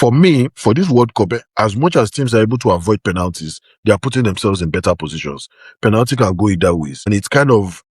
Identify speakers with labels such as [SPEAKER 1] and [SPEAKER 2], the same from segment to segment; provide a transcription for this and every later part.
[SPEAKER 1] for me, for this World Cup, as much as teams are able to avoid penalties, they are putting themselves in better positions. Penalty can go either ways. And it's kind of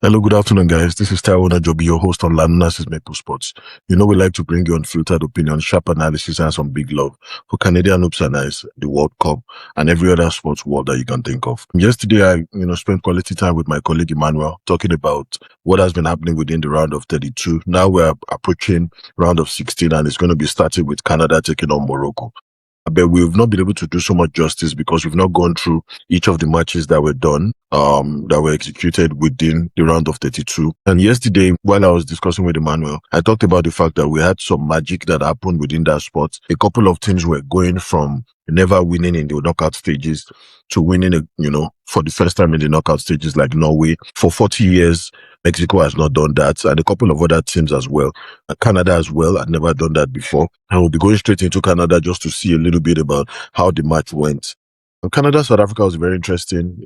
[SPEAKER 1] Hello, good afternoon, guys. This is Taiwo Najobi, your host on Lanuna's Maple Sports. You know we like to bring you unfiltered opinion, sharp analysis, and some big love for Canadian hoops and ice, the World Cup, and every other sports world that you can think of. Yesterday, I spent quality time with my colleague Emmanuel talking about what has been happening within the round of 32. Now we're approaching round of 16, and it's going to be starting with Canada taking on Morocco. But we've not been able to do so much justice because we've not gone through each of the matches that were done, that were executed within the round of 32. And yesterday, while I was discussing with Emmanuel, I talked about the fact that we had some magic that happened within that sport. A couple of teams were going from never winning in the knockout stages to winning, for the first time in the knockout stages, like Norway. For 40 years, Mexico has not done that, and a couple of other teams as well. Canada as well had never done that before. And we'll be going straight into Canada just to see a little bit about how the match went. Canada-South Africa was a very interesting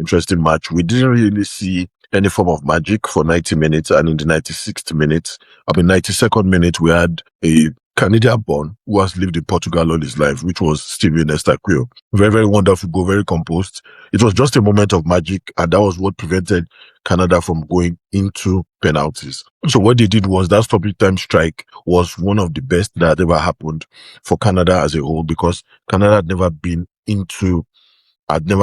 [SPEAKER 1] match. We didn't really see any form of magic for 90 minutes, and in the 92nd minute, we had a Canadian-born who has lived in Portugal all his life, which was Steven Estaquio. Very, very wonderful goal, very composed. It was just a moment of magic, and that was what prevented Canada from going into penalties. So what they did was that stoppage time strike was one of the best that had ever happened for Canada as a whole, because Canada had never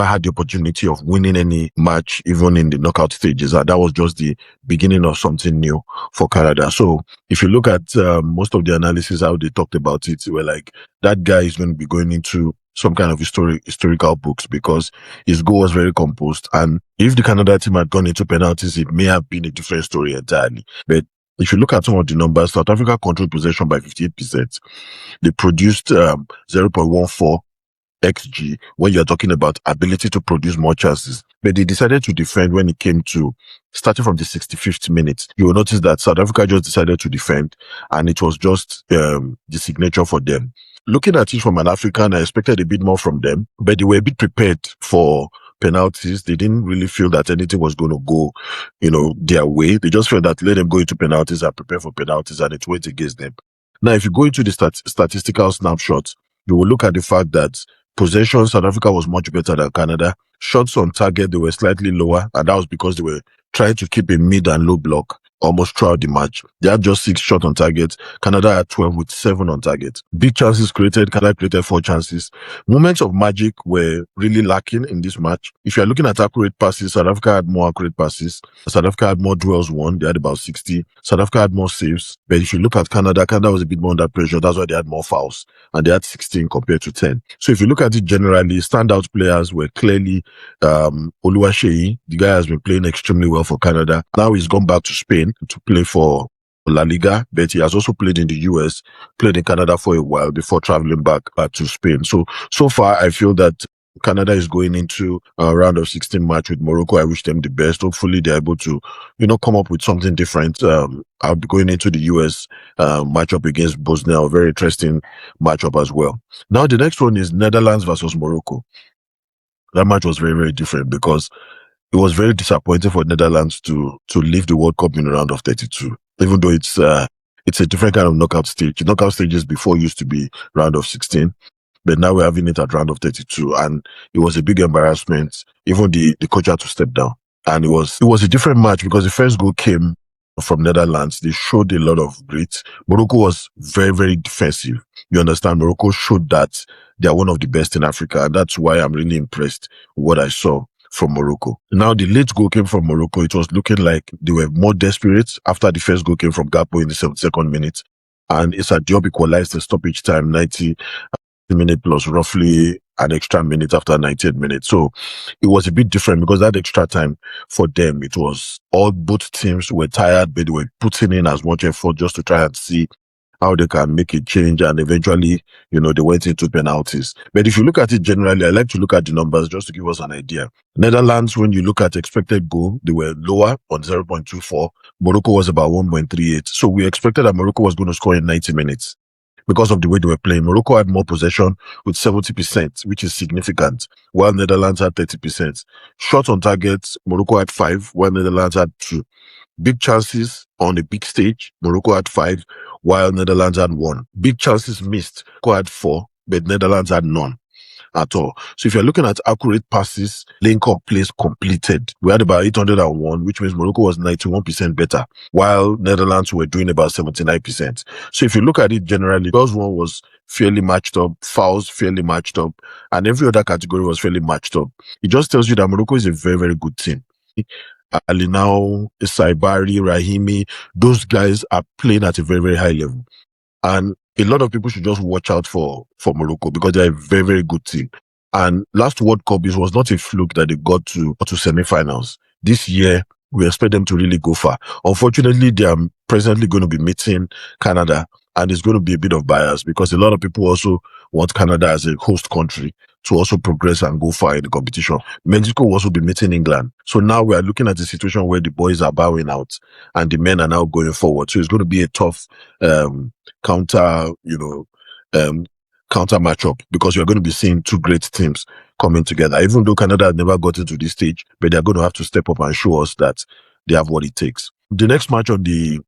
[SPEAKER 1] had the opportunity of winning any match, even in the knockout stages. That was just the beginning of something new for Canada. So if you look at most of the analysis, how they talked about it, they were like, that guy is going to be going into some kind of historical books because his goal was very composed. And if the Canada team had gone into penalties, it may have been a different story entirely. But if you look at some of the numbers, South Africa controlled possession by 58%. They produced 0.14 XG when you're talking about ability to produce more chances. But they decided to defend when it came to starting from the 65th minute. You will notice that South Africa just decided to defend, and it was just the signature for them. Looking at it from an African, I expected a bit more from them, but they were a bit prepared for penalties. They didn't really feel that anything was going to go, their way. They just felt that let them go into penalties and prepare for penalties, and it went against them. Now, if you go into the statistical snapshot, you will look at the fact that possession, South Africa was much better than Canada. Shots on target, they were slightly lower, and that was because they were trying to keep a mid and low block almost throughout the match. They had just 6 shots on target. Canada had 12 with 7 on target. Big chances created. Canada created 4 chances. Moments of magic were really lacking in this match. If you're looking at accurate passes, South Africa had more accurate passes. South Africa had more duels won. They had about 60. South Africa had more saves. But if you look at Canada was a bit more under pressure. That's why they had more fouls. And they had 16 compared to 10. So if you look at it generally, standout players were clearly Oluwaseyi. The guy has been playing extremely well for Canada. Now he's gone back to Spain to play for La Liga, but he has also played in the US, played in Canada for a while before traveling back to Spain. So far, I feel that Canada is going into a round of 16 match with Morocco. I wish them the best. Hopefully, they're able to, come up with something different. I'll be going into the US matchup against Bosnia, a very interesting matchup as well. Now, the next one is Netherlands versus Morocco. That match was very, very different because it was very disappointing for Netherlands to leave the World Cup in the round of 32, even though it's a different kind of knockout stage. The knockout stages before used to be round of 16, but now we're having it at round of 32, and it was a big embarrassment. Even the coach had to step down, and it was a different match because the first goal came from Netherlands. They showed a lot of grit. Morocco was very, very defensive. You understand? Morocco showed that they are one of the best in Africa, and that's why I'm really impressed with what I saw from Morocco. Now, the late goal came from Morocco. It was looking like they were more desperate after the first goal came from Gakpo in the 72nd minute. And Issa Diop equalized the stoppage time, 90 minutes plus roughly an extra minute after 98 minutes. So it was a bit different because that extra time for them, it was both teams were tired, but they were putting in as much effort just to try and see how they can make a change, and eventually, they went into penalties. But if you look at it generally, I like to look at the numbers just to give us an idea. Netherlands, when you look at expected goal, they were lower on 0.24. Morocco was about 1.38. So we expected that Morocco was going to score in 90 minutes because of the way they were playing. Morocco had more possession with 70%, which is significant, while Netherlands had 30%. Shots on target, Morocco had 5, while Netherlands had 2. Big chances on the big stage, Morocco had 5, while Netherlands had 1. Big chances missed, Morocco had 4, but Netherlands had none at all. So if you're looking at accurate passes, link up plays completed, we had about 801, which means Morocco was 91% better, while Netherlands were doing about 79%. So if you look at it generally, those one was fairly matched up, fouls fairly matched up, and every other category was fairly matched up. It just tells you that Morocco is a very, very good team. Alinao, Saibari, Rahimi, those guys are playing at a very, very high level. And a lot of people should just watch out for Morocco because they're a very, very good team. And last World Cup, it was not a fluke that they got to semi-finals. This year, we expect them to really go far. Unfortunately, they are presently going to be meeting Canada, and it's going to be a bit of bias because a lot of people also want Canada as a host country to also progress and go far in the competition. Mexico will also be meeting England. So now we are looking at a situation where the boys are bowing out and the men are now going forward. So it's going to be a tough counter matchup because you're going to be seeing two great teams coming together. Even though Canada has never gotten to this stage, but they're going to have to step up and show us that they have what it takes. The next match on the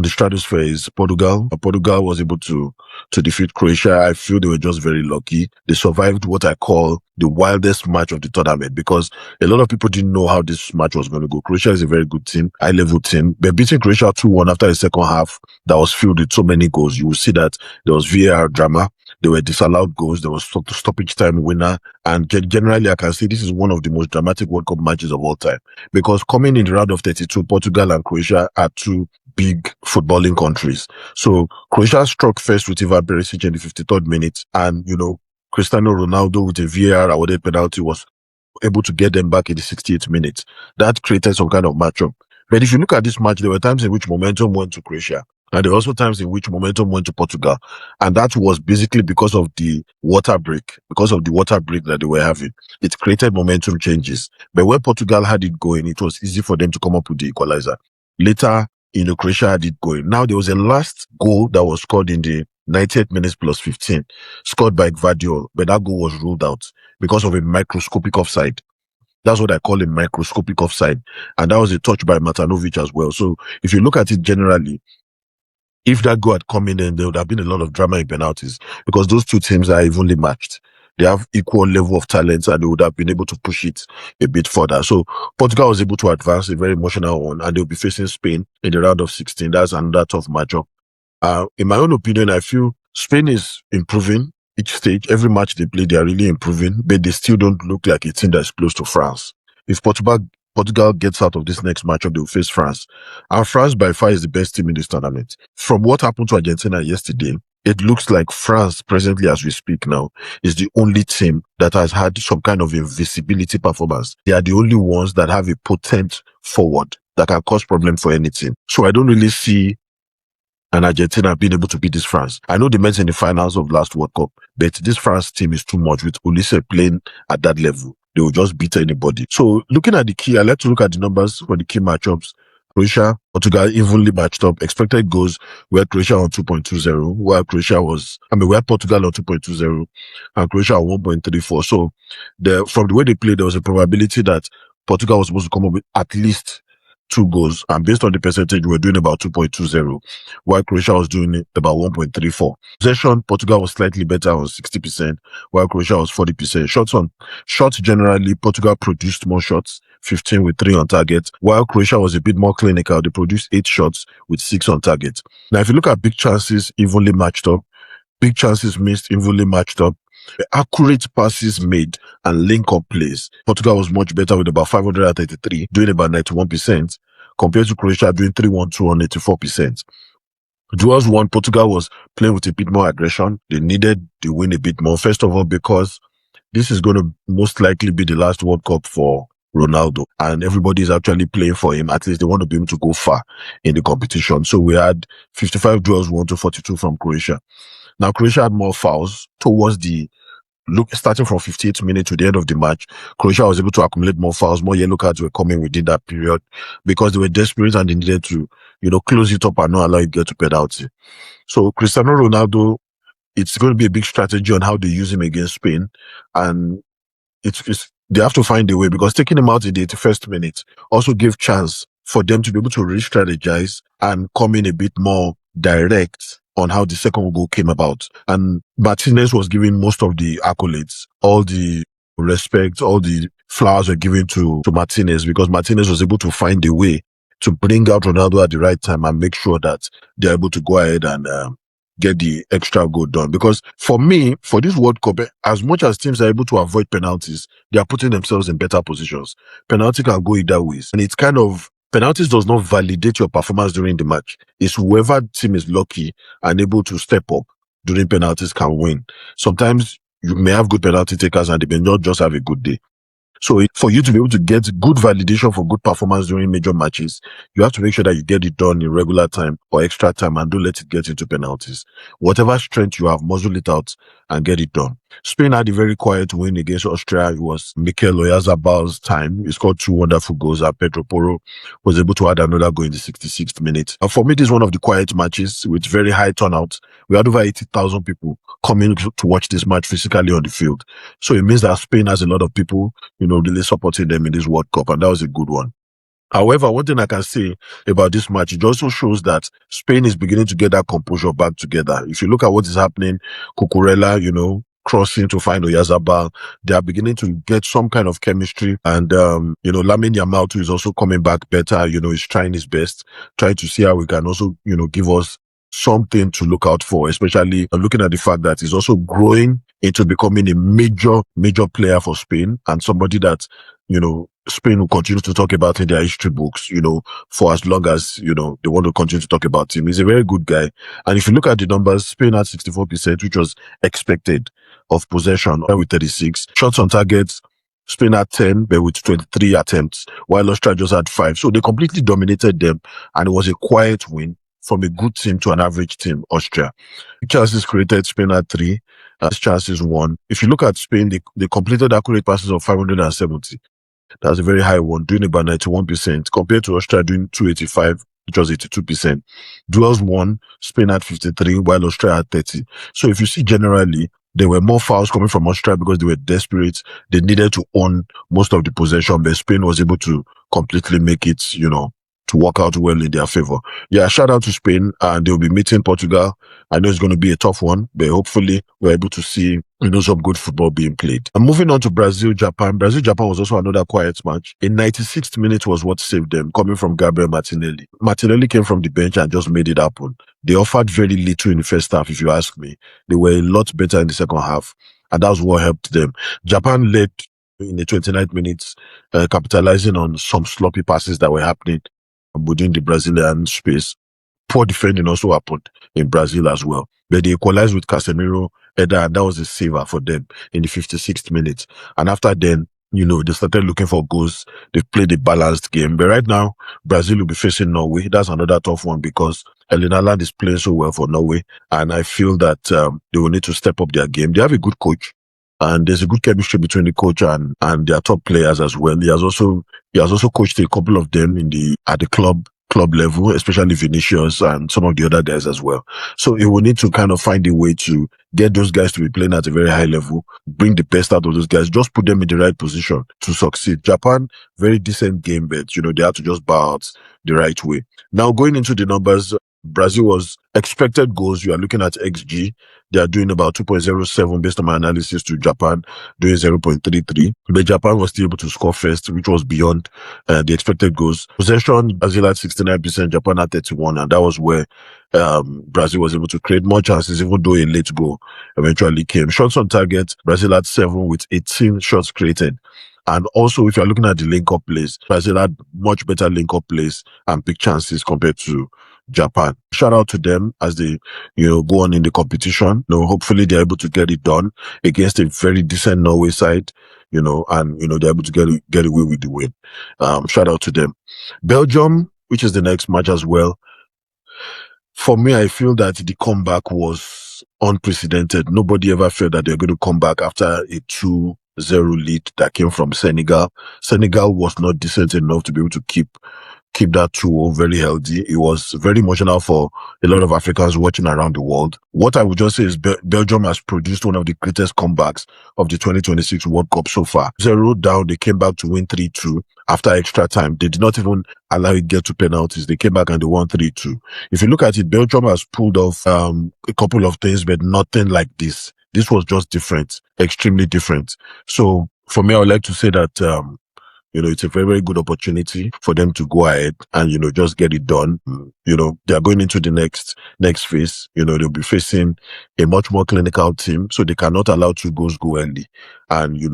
[SPEAKER 1] stratosphere is Portugal. Portugal was able to defeat Croatia. I feel they were just very lucky. They survived what I call the wildest match of the tournament because a lot of people didn't know how this match was going to go. Croatia is a very good team, high-level team. But beating Croatia 2-1 after the second half that was filled with so many goals, you will see that there was VAR drama. There were disallowed goals. There was stoppage time winner. And generally, I can say this is one of the most dramatic World Cup matches of all time because coming in the round of 32, Portugal and Croatia are two big footballing countries. So Croatia struck first with Ivan Perisic in the 53rd minute, and Cristiano Ronaldo with a VAR awarded penalty was able to get them back in the 68th minute. That created some kind of matchup. But if you look at this match, there were times in which momentum went to Croatia, and there were also times in which momentum went to Portugal, and that was basically because of the water break that they were having. It created momentum changes. But when Portugal had it going, it was easy for them to come up with the equalizer. Later, Croatia had it going. Now, there was a last goal that was scored in the 90th minutes plus 15, scored by Gvardiol, but that goal was ruled out because of a microscopic offside. That's what I call a microscopic offside. And that was a touch by Matanovic as well. So if you look at it generally, if that goal had come in, then there would have been a lot of drama in penalties because those two teams are evenly matched. They have equal level of talent and they would have been able to push it a bit further. So Portugal was able to advance, a very emotional one, and they'll be facing Spain in the round of 16. That's another tough matchup. In my own opinion, I feel Spain is improving each stage. Every match they play, they are really improving, but they still don't look like a team that's close to France. If Portugal gets out of this next matchup, they will face France. And France by far is the best team in this tournament. From what happened to Argentina yesterday, it looks like France, presently as we speak now, is the only team that has had some kind of invisibility performance. They are the only ones that have a potent forward that can cause problems for any team. So I don't really see an Argentina being able to beat this France. I know they met in the finals of last World Cup, but this France team is too much with Olise playing at that level. They will just beat anybody. So looking at the key, I like to look at the numbers for the key matchups. Croatia, Portugal evenly matched up. Expected goals were Croatia on 2.20, while Portugal on 2.20 and Croatia on 1.34. So from the way they played, there was a probability that Portugal was supposed to come up with at least 2 goals. And based on the percentage, we were doing about 2.20, while Croatia was doing about 1.34. Possession, Portugal was slightly better on 60%, while Croatia was 40%. Shots generally, Portugal produced more shots, 15 with 3 on target, while Croatia was a bit more clinical. They produced 8 shots with 6 on target. Now, if you look at big chances, evenly matched up, big chances missed, evenly matched up, accurate passes made and link-up plays, Portugal was much better with about 533, doing about 91%, compared to Croatia doing 312 on 84%. Duels won, Portugal was playing with a bit more aggression. They needed to win a bit more. First of all, because this is going to most likely be the last World Cup for Ronaldo, and everybody is actually playing for him. At least they want to be able to go far in the competition. So we had 55 duels won to 42 from Croatia. Now Croatia had more fouls towards the starting from 58th minute to the end of the match. Croatia was able to accumulate more fouls, more yellow cards were coming within that period because they were desperate and they needed to, close it up and not allow it to get to penalty. So Cristiano Ronaldo, it's going to be a big strategy on how they use him against Spain. And they have to find a way, because taking him out in the 81st minute also gave chance for them to be able to re-strategize and come in a bit more direct on how the second goal came about. And Martinez was given most of the accolades, all the respect, all the flowers were given to Martinez, because Martinez was able to find a way to bring out Ronaldo at the right time and make sure that they're able to go ahead and get the extra goal done. Because for me, for this World Cup, as much as teams are able to avoid penalties, they are putting themselves in better positions. Penalty can go either ways. And it's kind of, penalties does not validate your performance during the match. It's whoever team is lucky and able to step up during penalties can win. Sometimes you may have good penalty takers and they may not just have a good day. So for you to be able to get good validation for good performance during major matches, you have to make sure that you get it done in regular time or extra time and don't let it get into penalties. Whatever strength you have, muzzle it out and get it done. Spain had a very quiet win against Austria. It was Mikel Oyarzabal's time. He scored 2 wonderful goals, and Pedro Porro was able to add another goal in the 66th minute. And for me, this is one of the quiet matches with very high turnout. We had over 80,000 people coming to watch this match physically on the field. So it means that Spain has a lot of people, really supporting them in this World Cup, and that was a good one. However, one thing I can say about this match, it also shows that Spain is beginning to get that composure back together. If you look at what is happening, Cucurella, crossing to find Oyarzabal, they are beginning to get some kind of chemistry. And, Lamine Yamal too is also coming back better, he's trying his best, trying to see how he can also, give us something to look out for, especially looking at the fact that he's also growing into becoming a major player for Spain, and somebody that, Spain will continue to talk about in their history books, for as long as, they want to continue to talk about him. He's a very good guy. And if you look at the numbers, Spain had 64%, which was expected, of possession with 36. Shots on target, Spain had 10, but with 23 attempts, while Austria just had 5. So they completely dominated them, and it was a quiet win from a good team to an average team, Austria. Chances created, Spain had 3. Chances 1. If you look at Spain, they completed accurate passes of 570. That's a very high one, doing about 91%, compared to Austria doing 285, which was 82%. Duels won, Spain had 53, while Austria had 30. So if you see generally, there were more fouls coming from Austria because they were desperate. They needed to own most of the possession, but Spain was able to completely make it, to work out well in their favor. Yeah, shout out to Spain, and they'll be meeting Portugal. I know it's going to be a tough one, but hopefully we're able to see, some good football being played. And moving on to Brazil-Japan. Brazil-Japan was also another quiet match. In 96th minute was what saved them, coming from Gabriel Martinelli. Martinelli came from the bench and just made it happen. They offered very little in the first half, if you ask me. They were a lot better in the second half, and that's what helped them. Japan led in the 29th minutes, capitalizing on some sloppy passes that were happening within the Brazilian space. Poor defending also happened in Brazil as well. But they equalized with Casemiro, and that was a saver for them in the 56th minute. And after then, they started looking for goals. They've played a balanced game. But right now, Brazil will be facing Norway. That's another tough one because Erling Haaland is playing so well for Norway. And I feel that they will need to step up their game. They have a good coach, and there's a good chemistry between the coach and their top players as well. He has also coached a couple of them at the club level, especially Vinicius and some of the other guys as well. So he will need to kind of find a way to get those guys to be playing at a very high level, bring the best out of those guys, just put them in the right position to succeed. Japan, very decent game, but they have to just bow out the right way. Now going into the numbers, Brazil was expected goals. You are looking at XG. They are doing about 2.07 based on my analysis to Japan doing 0.33. But Japan was still able to score first, which was beyond the expected goals. Possession, Brazil had 69%, Japan had 31%, and that was where Brazil was able to create more chances, even though a late goal eventually came. Shots on target, Brazil had 7 with 18 shots created. And also, if you're looking at the link-up plays, Brazil had much better link-up plays and big chances compared to Japan. Shout out to them as they, go on in the competition. Hopefully they're able to get it done against a very decent Norway side. and they're able to get away with the win. Shout out to them. Belgium, which is the next match as well. For me, I feel that the comeback was unprecedented. Nobody ever felt that they're going to come back after a 2-0 lead that came from Senegal. Senegal was not decent enough to be able to keep that 2-0 very healthy. It was very emotional for a lot of Africans watching around the world. What I would just say is Belgium has produced one of the greatest comebacks of the 2026 World Cup so far. 0 down, they came back to win 3-2 after extra time. They did not even allow it get to penalties. They came back and they won 3-2. If you look at it, Belgium has pulled off a couple of things, but nothing like this. This was just different, extremely different. So for me, I would like to say that it's a very, very good opportunity for them to go ahead and, just get it done. They are going into the next phase. They'll be facing a much more clinical team, so they cannot allow 2 goals go early. And, they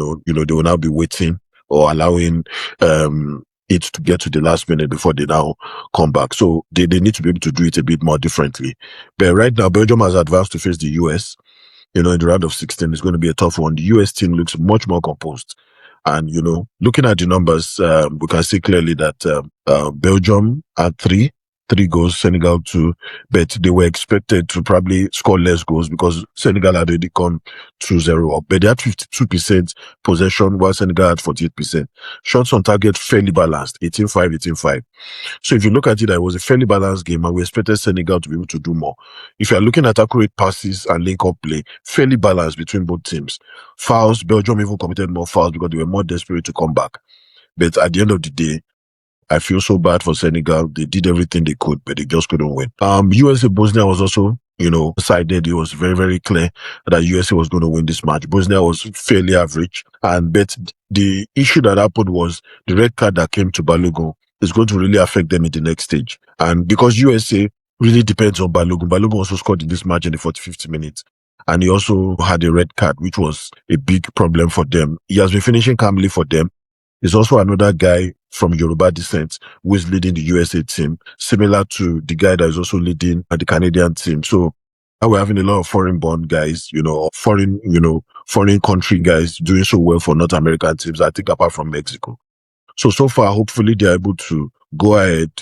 [SPEAKER 1] will now be waiting or allowing, it to get to the last minute before they now come back. So they need to be able to do it a bit more differently. But right now, Belgium has advanced to face the US. In the round of 16, it's going to be a tough one. The US team looks much more composed. And, looking at the numbers, we can see clearly that Belgium had three goals, Senegal 2, but they were expected to probably score less goals because Senegal had already gone 2-0 up. But they had 52% possession, while Senegal had 48%. Shots on target fairly balanced, 18-5, 18-5. So if you look at it, it was a fairly balanced game, and we expected Senegal to be able to do more. If you are looking at accurate passes and link-up play, fairly balanced between both teams. Fouls, Belgium even committed more fouls because they were more desperate to come back. But at the end of the day, I feel so bad for Senegal. They did everything they could, but they just couldn't win. USA Bosnia was also, decided. It was very, very clear that USA was going to win this match. Bosnia was fairly average, but the issue that happened was the red card that came to Balogun is going to really affect them in the next stage. And because USA really depends on Balogun, Balogun also scored in this match in the 45th minute. And he also had a red card, which was a big problem for them. He has been finishing calmly for them. There's also another guy from Yoruba descent who is leading the USA team, similar to the guy that is also leading the Canadian team. So now we're having a lot of foreign-born guys, foreign country guys doing so well for North American teams, I think, apart from Mexico. So far, hopefully they're able to go ahead,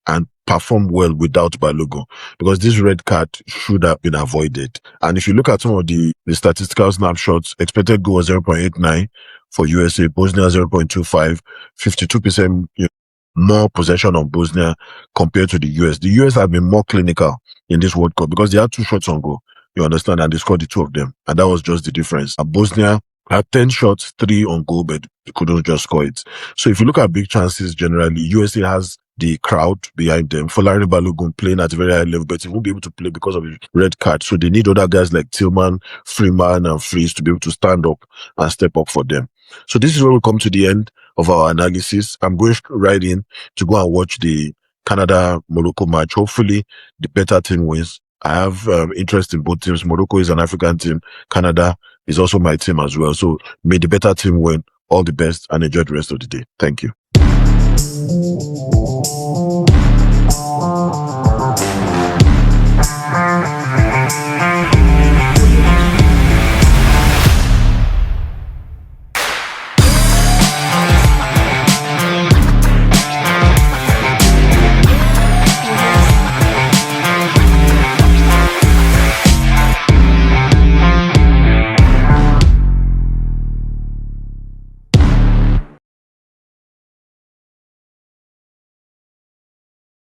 [SPEAKER 1] and perform well without Balogun, because this red card should have been avoided. And if you look at some of the statistical snapshots, expected goal was 0.89 for USA, Bosnia 0.25, 52% more possession on Bosnia compared to the US. The US have been more clinical in this World Cup because they had 2 shots on goal, you understand, and they scored the 2 of them. And that was just the difference. And Bosnia had 10 shots, 3 on goal, but they couldn't just score it. So if you look at big chances generally, USA has the crowd behind them. Folarin Balogun playing at a very high level, but he won't be able to play because of the red card. So they need other guys like Tillman, Freeman, and Freeze to be able to stand up and step up for them. So this is where we come to the end of our analysis. I'm going right in to go and watch the Canada-Morocco match. Hopefully, the better team wins. I have interest in both teams. Morocco is an African team. Canada is also my team as well. So may the better team win. All the best and enjoy the rest of the day. Thank you.